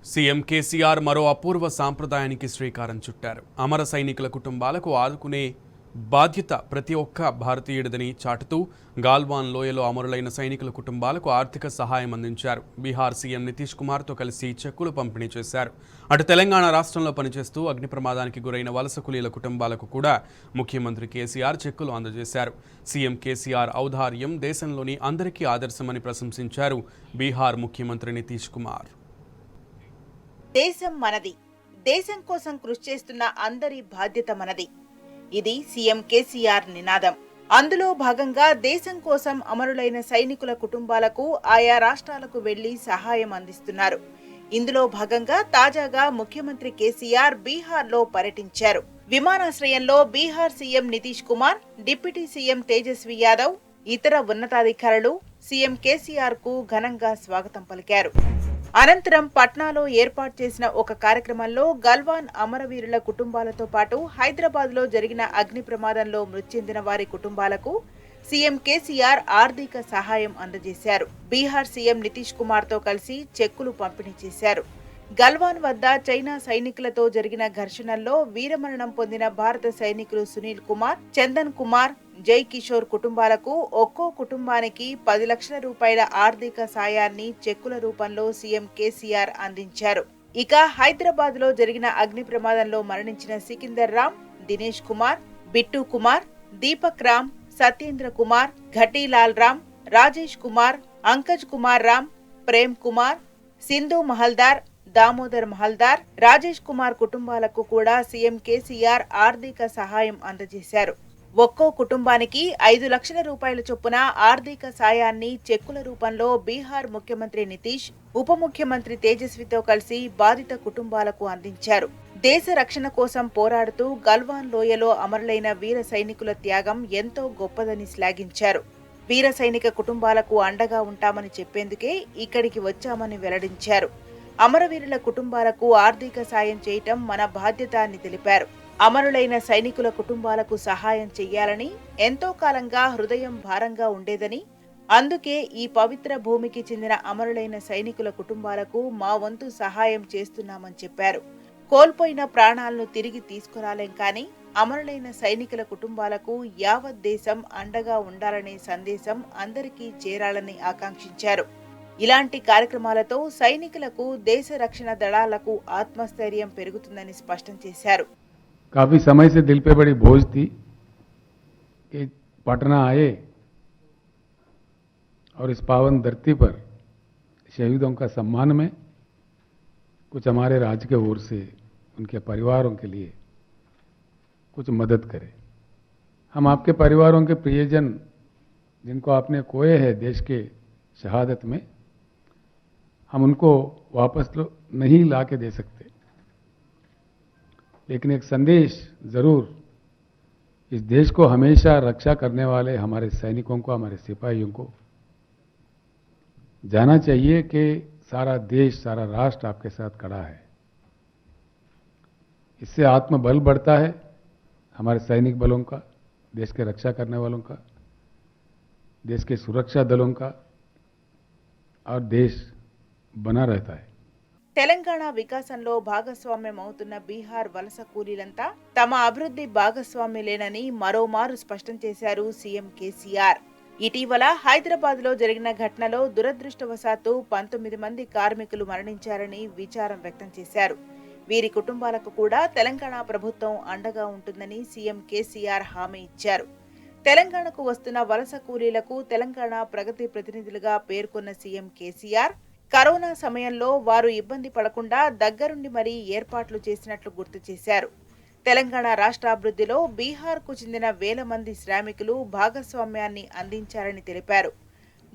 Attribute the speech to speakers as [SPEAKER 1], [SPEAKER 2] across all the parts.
[SPEAKER 1] CM KCR మరో అపూర్వ సాంప్రదాయానికి శ్రీకారం చుట్టారు. అమర సైనికుల కుటుంబాలకు ఆదుకునే బాధ్యత ప్రతి ఒక్క భారతీయుడిదని చాటుతూ గాల్వాన్ లోయలో అమరులైన సైనికుల కుటుంబాలకు ఆర్థిక సహాయం అందించారు. బీహార్ సీఎం నితీష్ కుమార్తో కలిసి చెక్కులు పంపిణీ చేశారు. అటు తెలంగాణ రాష్ట్రంలో పనిచేస్తూ అగ్ని ప్రమాదానికి గురైన వలస కూలీల కుటుంబాలకు కూడా ముఖ్యమంత్రి కేసీఆర్ చెక్కులు అందజేశారు. సీఎం కేసీఆర్ ఔదార్యం దేశంలోని అందరికీ ఆదర్శమని ప్రశంసించారు బీహార్ ముఖ్యమంత్రి నితీష్ కుమార్.
[SPEAKER 2] దేశం మనది, దేశం కోసం కృషి చేస్తున్న అందరి బాధ్యత మనది. ఇది సీఎం కేసీఆర్ నినాదం. అందులో భాగంగా దేశం కోసం అమరులైన సైనికుల కుటుంబాలకు ఆయా రాష్ట్రాలకు వెళ్లి సహాయం అందిస్తున్నారు. ఇందులో భాగంగా తాజాగా ముఖ్యమంత్రి కేసీఆర్ బీహార్లో పర్యటించారు. విమానాశ్రయంలో Bihar CM Nitish Kumar, deputy CM Tejashwi Yadav, ఇతర ఉన్నతాధికారులు సీఎం కేసీఆర్ కు ఘనంగా స్వాగతం పలికారు. అనంతరం పట్నాలో ఏర్పాటు చేసిన ఒక కార్యక్రమంలో గల్వాన్ అమరవీరుల కుటుంబాలతో పాటు హైదరాబాద్లో జరిగిన అగ్ని ప్రమాదంలో మృతి చెందిన వారి కుటుంబాలకు సీఎం కేసీఆర్ ఆర్థిక సహాయం అందజేశారు. బీహార్ సీఎం నితీష్ కుమార్తో కలిసి చెక్కులు పంపిణీ చేశారు. గల్వాన్ వద్ద చైనా సైనికులతో జరిగిన ఘర్షణల్లో వీరమరణం పొందిన భారత సైనికులు సునీల్ కుమార్, చందన్ కుమార్, జై కిషోర్ కుటుంబాలకు ఒక్కో కుటుంబానికి 10 లక్షల రూపాయల ఆర్థిక సాయాన్ని చెక్కుల రూపంలో సీఎం కేసీఆర్ అందించారు. ఇక హైదరాబాద్ లో జరిగిన అగ్ని ప్రమాదంలో మరణించిన సికిందర్ రామ్, దినేష్ కుమార్, బిట్టు కుమార్, దీపక్ రామ్, సత్యేంద్ర కుమార్, ఘటీలాల్ రామ్, రాజేష్ కుమార్, అంకజ్ కుమార్ రామ్, ప్రేమ్ కుమార్, సింధు మహల్దార్, దామోదర్ మహల్దార్, రాజేష్ కుమార్ కుటుంబాలకు కూడా సీఎం కేసీఆర్ ఆర్థిక సహాయం అందజేశారు. ఒక్కో కుటుంబానికి 5 లక్షల రూపాయల చొప్పున ఆర్థిక సాయాన్ని చెక్కుల రూపంలో బీహార్ ముఖ్యమంత్రి నితీష్, ఉప ముఖ్యమంత్రి తేజస్వితో కలిసి బాధిత కుటుంబాలకు అందించారు. దేశ రక్షణ కోసం పోరాడుతూ గల్వాన్ లోయలో అమరులైన వీర సైనికుల త్యాగం ఎంతో గొప్పదని శ్లాఘించారు. వీర సైనిక కుటుంబాలకు అండగా ఉంటామని చెప్పేందుకే ఇక్కడికి వచ్చామని వెల్లడించారు. అమరవీరుల కుటుంబాలకు ఆర్థిక సాయం చేయటం మన బాధ్యత అని తెలిపారు. అమరులైన సైనికుల కుటుంబాలకు సహాయం చెయ్యాలని ఎంతో కాలంగా హృదయం భారంగా ఉండేదని, అందుకే ఈ పవిత్ర భూమికి చెందిన అమరులైన సైనికుల కుటుంబాలకు మా వంతు సహాయం చేస్తున్నామని చెప్పారు. కోల్పోయిన ప్రాణాలను తిరిగి తీసుకురాలేం కానీ అమరులైన సైనికుల కుటుంబాలకు యావత్ దేశం అండగా ఉండాలనే సందేశం అందరికీ చేరాలని ఆకాంక్షించారు. ఇలాంటి కార్యక్రమాలతో సైనికులకు, దేశ రక్షణ దళాలకు ఆత్మస్థైర్యం పెరుగుతుందని స్పష్టం చేశారు.
[SPEAKER 3] काफ़ी समय से दिल पे बड़ी बोझ थी कि पटना आए और इस पावन धरती पर शहीदों का सम्मान में कुछ हमारे राज्य के ओर से उनके परिवारों के लिए कुछ मदद करें. हम आपके परिवारों के प्रियजन जिनको आपने खोए हैं देश के शहादत में, हम उनको वापस नहीं ला के दे सकते, लेकिन एक संदेश जरूर इस देश को हमेशा रक्षा करने वाले हमारे सैनिकों को, हमारे सिपाहियों को जाना चाहिए कि सारा देश, सारा राष्ट्र आपके साथ खड़ा है. इससे आत्मबल बढ़ता है हमारे सैनिक बलों का, देश के रक्षा करने वालों का, देश के सुरक्षा दलों का, और देश बना रहता है.
[SPEAKER 2] తెలంగాణ వికాసంలో భాగస్వామ్యమవుతున్న బీహార్ వలస కూలీలంతా తమ అభివృద్ధి భాగస్వామ్యులేనని మరోమారు స్పష్టం చేశారు సీఎం కేసీఆర్. ఇటీవల హైదరాబాద్ లో జరిగిన ఘటనలో దురదృష్టవశాత్తు 19 మంది కార్మికులు మరణించారని విచారం వ్యక్తం చేశారు. వీరి కుటుంబాలకు కూడా తెలంగాణ ప్రభుత్వం అండగా ఉంటుందని సీఎం కేసీఆర్ హామీ ఇచ్చారు. తెలంగాణకు వస్తున్న వలస కూలీలకు తెలంగాణ ప్రగతి ప్రతినిధులుగా పేర్కొన్న సీఎం కేసీఆర్ కరోనా సమయంలో వారు ఇబ్బంది పడకుండా దగ్గరుండి మరీ ఏర్పాట్లు చేసినట్లు గుర్తు చేశారు. తెలంగాణ రాష్ట్రాభివృద్ధిలో బీహార్కు చెందిన వేల మంది శ్రామికులు భాగస్వామ్యాన్ని అందించారని తెలిపారు.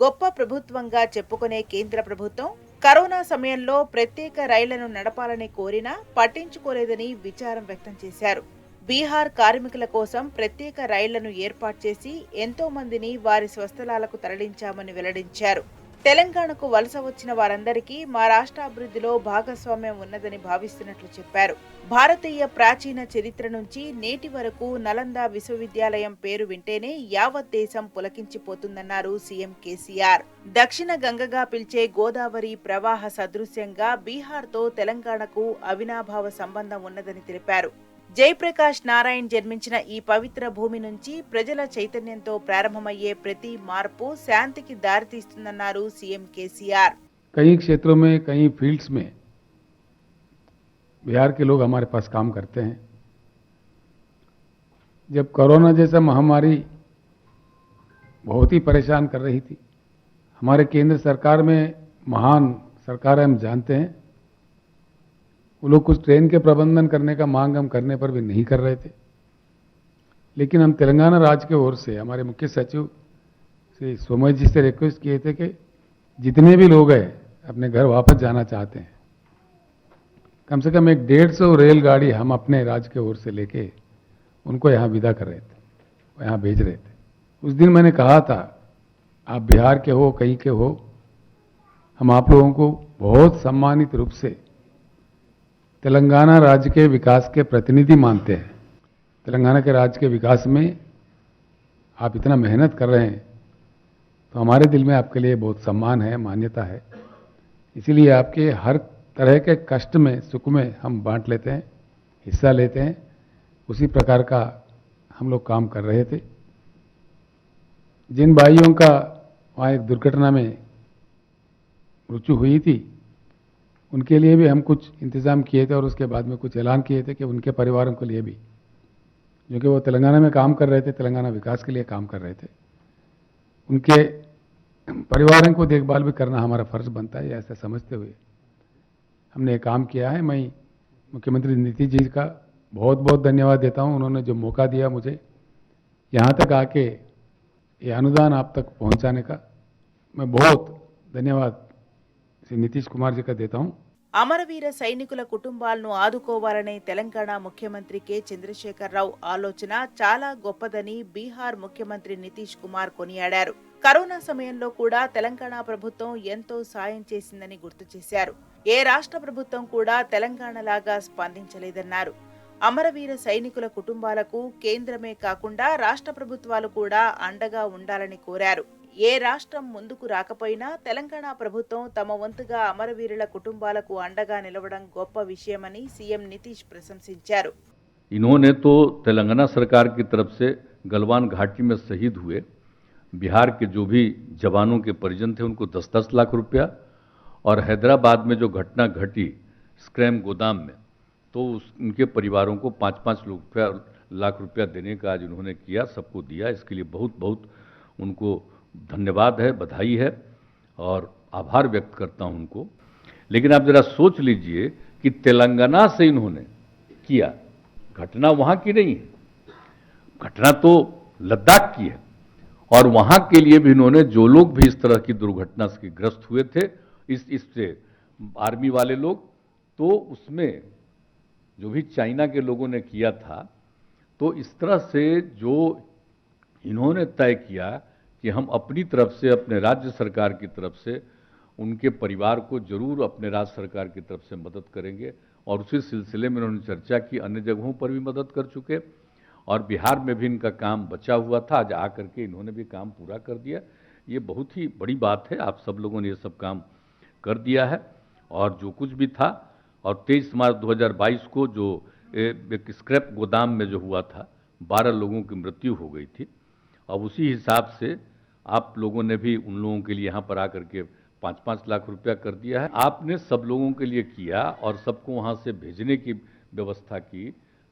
[SPEAKER 2] గొప్ప ప్రభుత్వంగా చెప్పుకునే కేంద్ర ప్రభుత్వం కరోనా సమయంలో ప్రత్యేక రైళ్లను నడపాలని కోరినా పట్టించుకోలేదని విచారం వ్యక్తం చేశారు. బీహార్ కార్మికుల కోసం ప్రత్యేక రైళ్లను ఏర్పాటు చేసి ఎంతో మందిని వారి స్వస్థలాలకు తరలించామని వెల్లడించారు. తెలంగాణకు వలస వచ్చిన వారందరికీ మా రాష్ట్ర అభివృద్ధిలో భాగస్వామ్యం ఉన్నదని భావిస్తున్నట్లు చెప్పారు. భారతీయ ప్రాచీన చరిత్ర నుంచి నేటి వరకు నలంద విశ్వవిద్యాలయం పేరు వింటేనే యావత్ దేశం పులకించిపోతుందన్నారు సీఎం కేసీఆర్. దక్షిణ గంగగా పిలిచే గోదావరి ప్రవాహ సదృశ్యంగా బీహార్తో తెలంగాణకు అవినాభావ సంబంధం ఉన్నదని తెలిపారు. జయప్రకాష్ నారాయణ్ జన్మించిన ఈ పవిత్ర భూమి నుంచి ప్రజల చైతన్యంతో ప్రారంభమయ్యే ప్రతి మార్పు శాంతికి దారితీస్తుందన్నారు సీఎం కేసీఆర్.
[SPEAKER 3] कई क्षेत्रों में, कई फील्ड्स में बिहार के लोग हमारे पास काम करते हैं. जब कोरोना जैसा महामारी बहुत ही परेशान कर रही थी, हमारे केंद्र सरकार में महान सरकार है, हम जानते हैं, वो लोग कुछ ट्रेन के प्रबंधन करने का मांग हम करने पर भी नहीं कर रहे थे. लेकिन हम तेलंगाना राज्य के ओर से हमारे मुख्य सचिव श्री सोमय जी से रिक्वेस्ट किए थे कि जितने भी लोग हैं अपने घर वापस जाना चाहते हैं, कम से कम 150 रेलगाड़ी हम अपने राज्य के ओर से लेके उनको यहाँ विदा कर रहे थे, यहाँ भेज रहे थे. उस दिन मैंने कहा था, आप बिहार के हो, कहीं के हो, हम आप लोगों को बहुत सम्मानित रूप से तेलंगाना राज्य के विकास के प्रतिनिधि मानते हैं. तेलंगाना के राज्य के विकास में आप इतना मेहनत कर रहे हैं तो हमारे दिल में आपके लिए बहुत सम्मान है, मान्यता है. इसीलिए आपके हर तरह के कष्ट में, सुख में हम बांट लेते हैं, हिस्सा लेते हैं. उसी प्रकार का हम लोग काम कर रहे थे. जिन भाइयों का वहाँ एक दुर्घटना में मृत्यु हुई थी, उनके लिए भी हम कुछ इंतजाम किए थे और उसके बाद में कुछ ऐलान किए थे कि उनके परिवारों के लिए भी, जो कि वो तेलंगाना में काम कर रहे थे, तेलंगाना विकास के लिए काम कर रहे थे, उनके परिवारों को देखभाल भी करना हमारा फर्ज बनता है. ऐसा समझते हुए हमने ये काम किया है. मैं मुख्यमंत्री नीतीश जी का बहुत बहुत धन्यवाद देता हूँ. उन्होंने जो मौका दिया मुझे यहाँ तक आके ये अनुदान आप तक पहुँचाने का, मैं बहुत धन्यवाद श्री नीतीश कुमार जी का देता हूँ.
[SPEAKER 2] అమరవీర సైనికుల కుటుంబాలను ఆదుకోవాలనే తెలంగాణ ముఖ్యమంత్రి కె చంద్రశేఖరరావు ఆలోచన చాలా గొప్పదని బీహార్ ముఖ్యమంత్రి నితీష్ కుమార్ కొనియాడారు. కరోనా సమయంలో కూడా తెలంగాణ ప్రభుత్వం ఎంతో సాయం చేసిందని గుర్తు చేశారు. ఏ రాష్ట్ర ప్రభుత్వం కూడా తెలంగాణలాగా స్పందించలేదన్నారు. అమరవీర సైనికుల కుటుంబాలకు కేంద్రమే కాకుండా రాష్ట్ర ప్రభుత్వాలు కూడా అండగా ఉండాలని కోరారు. ఏ రాష్ట్రం ముందుకు రాకపోయినా తెలంగాణ ప్రభుత్వం తమ వంతుగా అమరవీరుల కుటుంబాలకు అండగా నిలవడం గొప్ప విషయమని సీఎం నితీష్ ప్రశంసించారు.
[SPEAKER 4] इन्होंने तो तेलंगाना सरकार की तरफ से गलवान घाटी में शहीद हुए बिहार के जो भी जवानों के परिजन थे उनको 10-10 लाख रुपया, और हैदराबाद में जो घटना घटी स्क्रैम गोदाम में, तो उनके परिवारों को 5-5 लाख रुपया देने का आज उन्होंने किया, सबको दिया. इसके लिए बहुत बहुत उनको धन्यवाद है, बधाई है और आभार व्यक्त करता हूं उनको. लेकिन आप जरा सोच लीजिए कि तेलंगाना से इन्होंने किया, घटना वहां की नहीं है, घटना तो लद्दाख की है. और वहां के लिए भी इन्होंने, जो लोग भी इस तरह की दुर्घटना से ग्रस्त हुए थे, इससे आर्मी वाले लोग, तो उसमें जो भी चाइना के लोगों ने किया था, तो इस तरह से जो इन्होंने तय किया कि हम अपनी तरफ से, अपने राज्य सरकार की तरफ से उनके परिवार को जरूर अपने राज्य सरकार की तरफ से मदद करेंगे. और उसी सिलसिले में उन्होंने चर्चा की, अन्य जगहों पर भी मदद कर चुके और बिहार में भी इनका काम बचा हुआ था, आज आकर के इन्होंने भी काम पूरा कर दिया. ये बहुत ही बड़ी बात है. आप सब लोगों ने ये सब काम कर दिया है. और जो कुछ भी था, और 23 मार्च 2022 को जो एक स्क्रैप गोदाम में जो हुआ था, 12 लोगों की मृत्यु हो गई थी. अब उसी हिसाब से आप लोगों ने भी उन लोगों के लिए यहाँ पर आकर के 5-5 लाख रुपया कर दिया है. आपने सब लोगों के लिए किया और सबको वहाँ से भेजने की व्यवस्था की.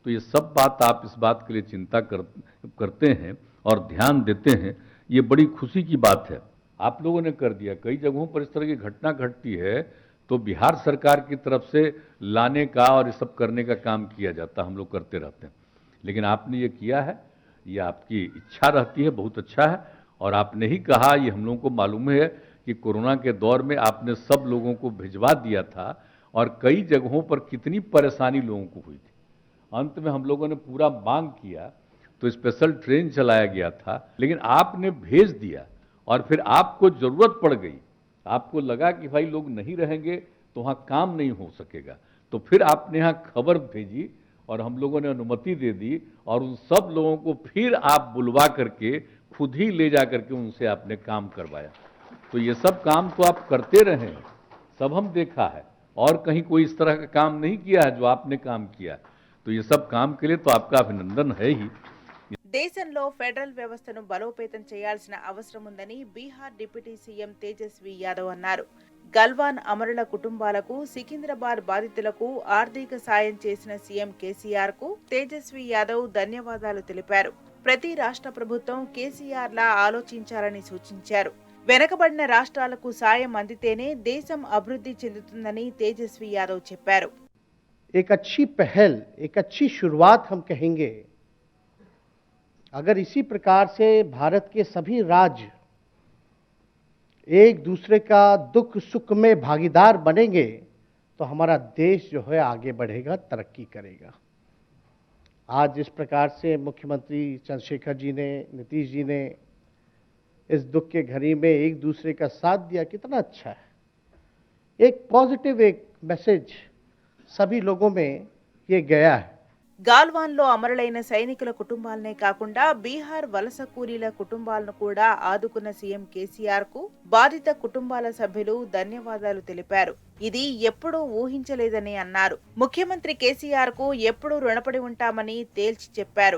[SPEAKER 4] तो ये सब बात, आप इस बात के लिए चिंता करते हैं और ध्यान देते हैं, ये बड़ी खुशी की बात है. आप लोगों ने कर दिया. कई जगहों पर इस तरह की घटना घटती है तो बिहार सरकार की तरफ से लाने का और ये सब करने का काम किया जाता, हम लोग करते रहते हैं. लेकिन आपने ये किया है, ये आपकी इच्छा रहती है, बहुत अच्छा है. और आपने ही कहा, ये हम लोगों को मालूम है कि कोरोना के दौर में आपने सब लोगों को भिजवा दिया था और कई जगहों पर कितनी परेशानी लोगों को हुई थी. अंत में हम लोगों ने पूरा मांग किया तो स्पेशल ट्रेन चलाया गया था, लेकिन आपने भेज दिया और फिर आपको जरूरत पड़ गई आपको लगा कि भाई लोग नहीं रहेंगे तो वहाँ काम नहीं हो सकेगा, तो फिर आपने यहाँ खबर भेजी और हम लोगों ने अनुमति दे दी और उन सब लोगों को फिर आप बुलवा करके खुद ही ले जा करके उनसे आपने काम करवाया। तो ये सब काम तो आप करते रहे हैं, सब हम देखा है, और कहीं कोई इस तरह का काम नहीं किया है जो आपने काम किया। तो ये सब काम के लिए तो आपका अभिनंदन है ही।
[SPEAKER 2] దేశంలో ఫెడరల్ వ్యవస్థను బలోపేతం చేయాల్సిన అవసరం ఉందని బీహార్ డిప్యూటీ సీఎం తేజస్వి యాదవ్ అన్నారు. గల్వాన్ అమరుల కుటుంబాలకు, సికింద్రాబాద్ బాధితులకు ఆర్థిక సాయం చేసిన సీఎం కేసీఆర్ కు తేజస్వి యాదవ్ ధన్యవాదాలు తెలిపారు. ప్రతి రాష్ట్ర ప్రభుత్వం కేసీఆర్ లా ఆలోచించాలని సూచించారు. వెనకబడిన రాష్ట్రాలకు సాయం అందితేనే దేశం అభివృద్ధి చెందుతుందని తేజస్వి యాదవ్ చెప్పారు.
[SPEAKER 5] एक अच्छी पहल, एक अच्छी शुरुआत हम कहेंगे। अगर इसी प्रकार से भारत के सभी राज्य एक दूसरे का दुख सुख में भागीदार बनेंगे तो हमारा देश जो है आगे बढ़ेगा, तरक्की करेगा। आज इस प्रकार से मुख्यमंत्री चंद्रशेखर जी ने, नीतीश जी ने इस दुख के घड़ी में एक दूसरे का साथ दिया, कितना अच्छा है। एक पॉजिटिव एक मैसेज सभी लोगों में ये गया है।
[SPEAKER 2] గాల్వాన్లో అమరులైన సైనికుల కుటుంబాలనే కాకుండా బీహార్ వలస కూలీల కుటుంబాలను కూడా ఆదుకున్న సీఎం కేసీఆర్ కు బాధిత కుటుంబాల సభ్యులు ధన్యవాదాలు తెలిపారు. ఇది ఎప్పుడూ ఊహించలేదని అన్నారు. ముఖ్యమంత్రి కేసీఆర్ కు ఎప్పుడూ రుణపడి ఉంటామని తేల్చి చెప్పారు.